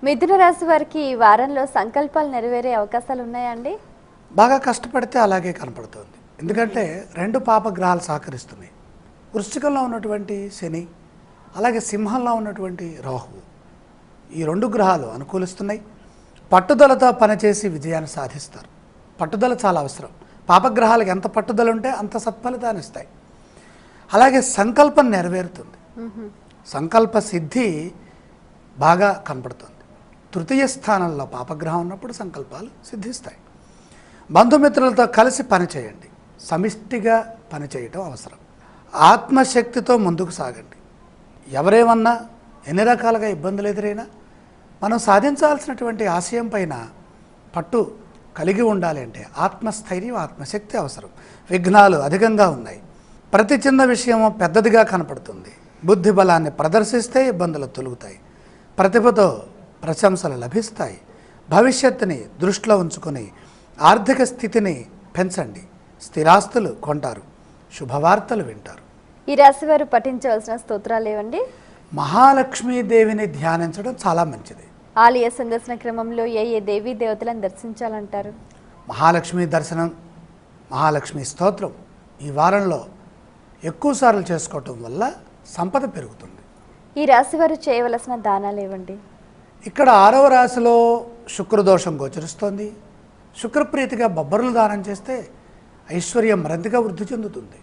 మిథున రాశి వారికి ఈ వారంలో సంకల్పాలు నెరవేరే అవకాశాలు ఉన్నాయండి? బాగా కష్టపడితే అలాగే కనపడుతుంది. ఎందుకంటే 2 పాపగ్రహాలు సహకరిస్తున్నాయి. వృశ్చికంలో ఉన్నటువంటి శని, అలాగే సింహంలో ఉన్నటువంటి రాహువు, ఈ 2 గ్రహాలు అనుకూలిస్తున్నాయి. పట్టుదలతో పనిచేసి విజయాన్ని సాధిస్తారు. పట్టుదల చాలా అవసరం. పాపగ్రహాలకు ఎంత పట్టుదల ఉంటే అంత సత్ఫలితాన్ని ఇస్తాయి. అలాగే సంకల్పం నెరవేరుతుంది. సంకల్ప సిద్ధి బాగా కనపడుతుంది. తృతీయ స్థానంలో పాపగ్రహం ఉన్నప్పుడు సంకల్పాలు సిద్ధిస్తాయి. బంధుమిత్రులతో కలిసి పనిచేయండి. సమిష్టిగా పనిచేయటం అవసరం. ఆత్మశక్తితో ముందుకు సాగండి. ఎవరేమన్నా, ఎన్ని రకాలుగా ఇబ్బందులు ఎదురైనా మనం సాధించాల్సినటువంటి ఆశయం పైన పట్టు కలిగి ఉండాలి అంటే ఆత్మస్థైర్యం, ఆత్మశక్తి అవసరం. విఘ్నాలు అధికంగా ఉన్నాయి. ప్రతి చిన్న విషయము పెద్దదిగా కనపడుతుంది. బుద్ధి బలాన్ని ప్రదర్శిస్తే ఇబ్బందులు తొలుగుతాయి. ప్రతిభతో ప్రశంసలు లభిస్తాయి. భవిష్యత్తుని దృష్టిలో ఉంచుకొని ఆర్థిక స్థితిని పెంచండి. స్థిరాస్తులు కొంటారు. శుభవార్తలు వింటారు. ఈ రాశి వారు పఠించవలసిన స్తోత్రాలు ఏవండి? మహాలక్ష్మీదేవిని ధ్యానించడం చాలా మంచిది. ఆలయ సందర్శన క్రమంలో ఏ దేవీ దేవతలను దర్శించాలంటారు? మహాలక్ష్మి దర్శనం, మహాలక్ష్మి స్తోత్రం ఈ వారంలో ఎక్కువసార్లు చేసుకోవటం వల్ల సంపద పెరుగుతుంది. ఈ రాశి వారు చేయవలసిన దానాలు ఏవండి? ఇక్కడ 6వ రాశిలో శుక్రదోషం గోచరిస్తోంది. శుక్రప్రీతిగా బొబ్బర్లు దానం చేస్తే ఐశ్వర్యం మరింతగా వృద్ధి చెందుతుంది.